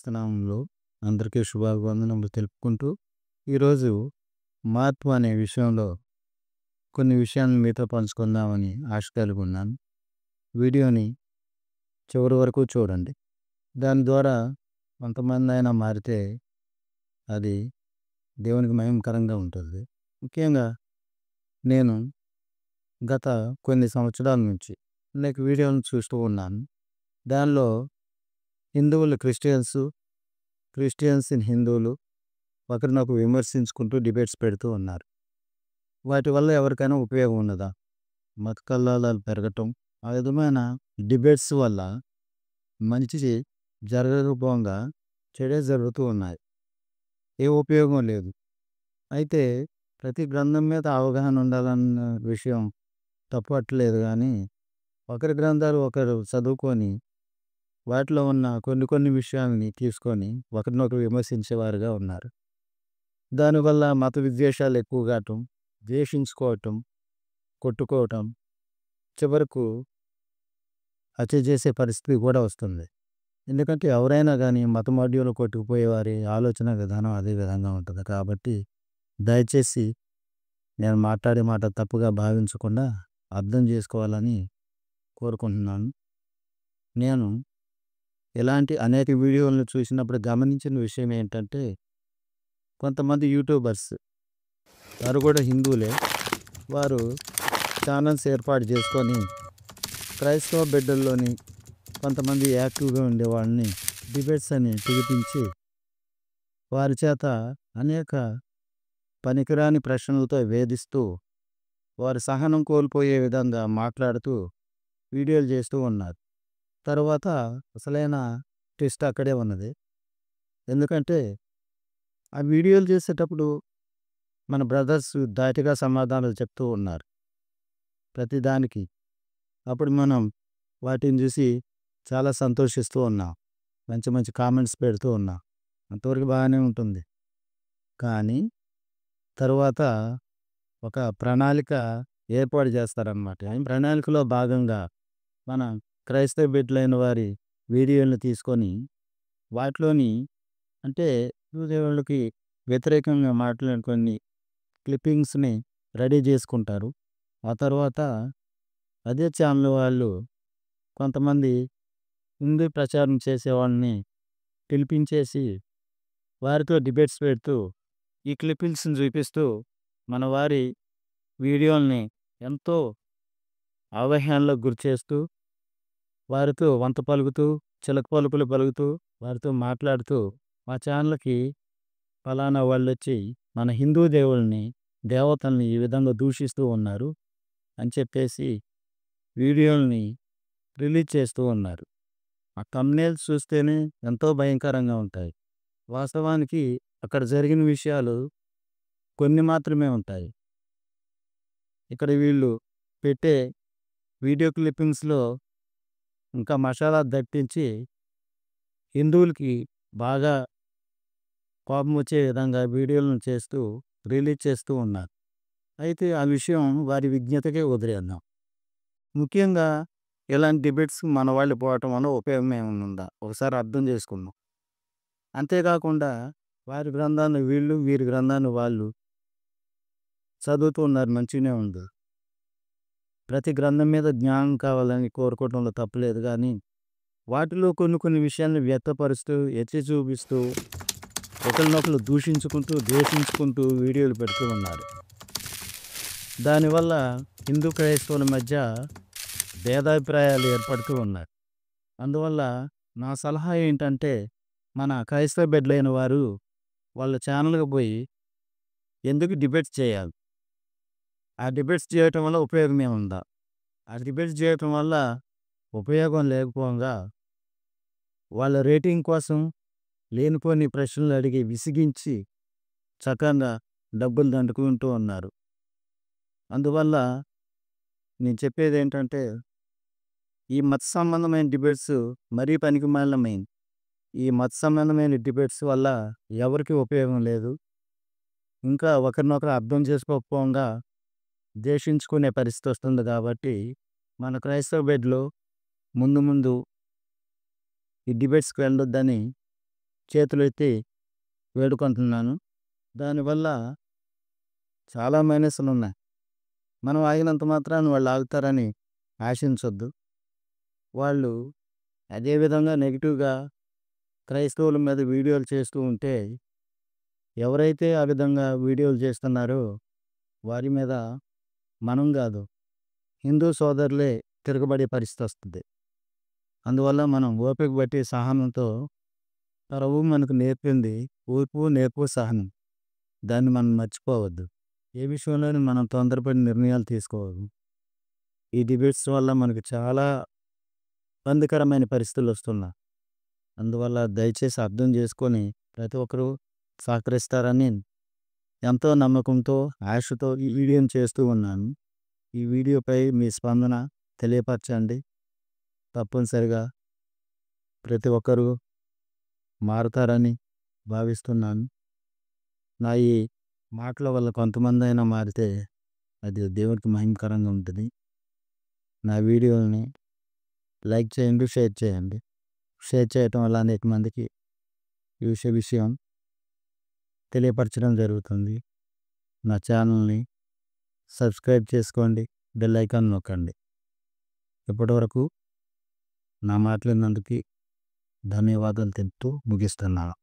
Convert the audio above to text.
క్రీస్తు నామంలో అందరికీ శుభాభివందనములు తెలుపుకుంటూ, ఈరోజు మార్పు అనే విషయంలో కొన్ని విషయాలను మీతో పంచుకుందామని ఆశ కలిగి ఉన్నాను. వీడియోని చివరి వరకు చూడండి. దాని ద్వారా కొంతమందైనా మారితే అది దేవునికి మహిమకరంగా ఉంటుంది. ముఖ్యంగా నేను గత కొన్ని సంవత్సరాల నుంచి అనేక వీడియోలను చూస్తూ ఉన్నాను. దానిలో హిందువులు క్రిస్టియన్స్ హిందువులు ఒకరినొకరు విమర్శించుకుంటూ డిబేట్స్ పెడుతూ ఉన్నారు. వాటి వల్ల ఎవరికైనా ఉపయోగం ఉన్నదా? మత కల్లోలాలు పెరగటం, ఆ విధమైన డిబేట్స్ వల్ల మంచి జరగకపోగా చెడే జరుగుతూ ఉన్నాయి. ఏ ఉపయోగం లేదు. అయితే ప్రతి గ్రంథం మీద అవగాహన ఉండాలన్న విషయం తప్పట్లేదు, కానీ ఒకరి గ్రంథాలు ఒకరు చదువుకొని వాటిలో ఉన్న కొన్ని విషయాలని తీసుకొని ఒకరినొకరు విమర్శించేవారుగా ఉన్నారు. దానివల్ల మత విద్వేషాలు ఎక్కువ కావటం, ద్వేషించుకోవటం, కొట్టుకోవటం, చివరకు హత్య చేసే పరిస్థితి కూడా వస్తుంది. ఎందుకంటే ఎవరైనా కానీ మత మాడ్యూలు కొట్టుకుపోయేవారి ఆలోచన విధానం అదే విధంగా ఉంటుంది. కాబట్టి దయచేసి నేను మాట్లాడే మాట తప్పుగా భావించకుండా అర్థం చేసుకోవాలని కోరుకుంటున్నాను. నేను ఇలాంటి అనేక వీడియోలను చూసినప్పుడు గమనించిన విషయం ఏంటంటే, కొంతమంది యూట్యూబర్స్ వారు కూడా హిందువులే, వారు ఛానల్స్ ఏర్పాటు చేసుకొని క్రైస్తవ బిడ్డల్లోని కొంతమంది యాక్టివ్గా ఉండే వాళ్ళని డిబేట్స్ అని పిలిపించి వారి చేత అనేక పనికిరాని ప్రశ్నలతో వేధిస్తూ వారి సహనం కోల్పోయే విధంగా మాట్లాడుతూ వీడియోలు చేస్తూ ఉన్నారు. తర్వాత అసలైన ట్విస్ట్ అక్కడే ఉన్నది. ఎందుకంటే ఆ వీడియోలు చేసేటప్పుడు మన బ్రదర్స్ ధాటిగా సమాధానాలు చెప్తూ ఉన్నారు ప్రతిదానికి. అప్పుడు మనం వాటిని చూసి చాలా సంతోషిస్తూ ఉన్నాం, మంచి మంచి కామెంట్స్ పెడుతూ ఉన్నాం. అంతవరకు బాగానే ఉంటుంది. కానీ తరువాత ఒక ప్రణాళిక ఏర్పాటు చేస్తారన్నమాట. ఆ ప్రణాళికలో భాగంగా మన క్రైస్తవ బిడ్డలైన వారి వీడియోలను తీసుకొని వాటిలోని అంటే దేవుళ్ళకి వ్యతిరేకంగా మాట్లాడిన కొన్ని క్లిప్పింగ్స్ని రెడీ చేసుకుంటారు. ఆ తర్వాత అదే ఛానల్ వాళ్ళు కొంతమంది హిందూ ప్రచారం చేసేవాళ్ళని పిలిపించేసి వారితో డిబేట్స్ పెడుతూ ఈ క్లిప్పింగ్స్ని చూపిస్తూ మన వారి వీడియోల్ని ఎంతో అవహేళనలకు గురి చేస్తూ వారితో వంత పలుకుతూ చిలక పలుకులు పలుకుతూ వారితో మాట్లాడుతూ మా ఛానల్కి ఫలానా వాళ్ళు వచ్చి మన హిందూ దేవుల్ని దేవతల్ని ఈ విధంగా దూషిస్తూ ఉన్నారు అని చెప్పేసి వీడియోల్ని రిలీజ్ చేస్తూ ఉన్నారు. ఆ thumbnails చూస్తేనే ఎంతో భయంకరంగా ఉంటాయి. వాస్తవానికి అక్కడ జరిగిన విషయాలు కొన్ని మాత్రమే ఉంటాయి. ఇక్కడ వీళ్ళు పెట్టే వీడియో క్లిప్పింగ్స్లో ఇంకా మసాలా దట్టించి హిందువులకి బాగా కోపం వచ్చే విధంగా వీడియోలను చేస్తూ రిలీజ్ చేస్తూ ఉన్నారు. అయితే ఆ విషయం వారి విజ్ఞతకే వదిలేద్దాం. ముఖ్యంగా ఇలాంటి డిబేట్స్ మన వాళ్ళు పోవటం వల్ల ఉపయోగం ఏమైనా ఉందా ఒకసారి అర్థం చేసుకుందాం. అంతేకాకుండా వారి గ్రంథాన్ని వీళ్ళు, వీరి గ్రంథాన్ని వాళ్ళు చదువుతూ ఉన్నారు, మంచిగానే ఉంది. ప్రతి గ్రంథం మీద జ్ఞానం కావాలని కోరుకోవడంలో తప్పులేదు, కానీ వాటిలో కొన్ని విషయాలను వ్యక్తపరుస్తూ ఎత్తి చూపిస్తూ ఒకరినొకరు దూషించుకుంటూ ద్వేషించుకుంటూ వీడియోలు పెడుతూ ఉన్నారు. దానివల్ల హిందూ క్రైస్తవుల మధ్య భేదాభిప్రాయాలు ఏర్పడుతూ ఉన్నాయి. అందువల్ల నా సలహా ఏంటంటే, మన క్రైస్తవ బిడ్డలైన వారు వాళ్ళ ఛానల్కి పోయి ఎందుకు డిబేట్స్ చేయాలి? ఆ డిబేట్స్ చేయటం వల్ల ఉపయోగం ఏముందా? ఆ డిబేట్స్ చేయటం వల్ల ఉపయోగం లేకపోగా వాళ్ళ రేటింగ్ కోసం లేనిపోని ప్రశ్నలు అడిగి విసిగించి చక్కగా డబ్బులు దండుకుంటూ ఉన్నారు. అందువల్ల నేను చెప్పేది ఏంటంటే, ఈ మత సంబంధమైన డిబేట్స్ మరీ పనికిమాలినమైన ఈ మత సంబంధమైన డిబేట్స్ వల్ల ఎవరికి ఉపయోగం లేదు. ఇంకా ఒకరినొకరు అర్థం చేసుకోకపోగా ద్వేషించుకునే పరిస్థితి వస్తుంది. కాబట్టి మన క్రైస్తవ బిడ్డలు ముందు ఈ డిబేట్స్కి వెళ్ళొద్దని చేతులెత్తి వేడుకుంటున్నాను. దానివల్ల చాలా మైనస్‌లున్నాయి. మనం ఆగినంత మాత్రాన వాళ్ళు ఆగుతారని ఆశించొద్దు. వాళ్ళు అదే విధంగా నెగెటివ్‌గా క్రైస్తవుల మీద వీడియోలు చేస్తూ ఉంటే, ఎవరైతే ఆ విధంగా వీడియోలు చేస్తున్నారో వారి మీద మనం గాదు, హిందూ సోదరులే తిరగబడే పరిస్థితొస్తది. అందువల్ల మనం ఓపిక బట్టి సహనంతో ప్రభువు మనకు నేర్పింది ఓర్పు, నేర్పు, సహనం. దాన్ని మనం మర్చిపోవద్దు. ఏ విషయంలోనూ మనం తొందరపడి నిర్ణయాలు తీసుకోవద్దు. ఈ డిబేట్స్ వల్ల మనకు చాలా ఇబ్బందికరమైన పరిస్థితులొస్తున్నాయి. అందువల్ల దయచేసి అర్థం చేసుకొని ప్రతి ఒక్కరూ సహకరిస్తారని ఎంతో నమ్మకంతో, ఆశతో ఈ వీడియోని చేస్తూ ఉన్నాను. ఈ వీడియోపై మీ స్పందన తెలియపరచండి. తప్పనిసరిగా ప్రతి ఒక్కరూ మారుతారని భావిస్తున్నాను. నా ఈ మాటల వల్ల కొంతమందైనా మారితే అది దేవుడికి మహిమకరంగా ఉంటుంది. నా వీడియోని లైక్ చేయండి, షేర్ చేయండి. షేర్ చేయటం వల్ల అనేక మందికి ఈ విషయం తెలియపరచడం జరుగుతుంది. నా ఛానల్ని సబ్స్క్రైబ్ చేసుకోండి, బెల్ ఐకాన్ నొక్కండి. ఇప్పటివరకు నా మాటలు విన్నందుకు ధన్యవాదాలు తెలుపుతూ ముగిస్తున్నాను.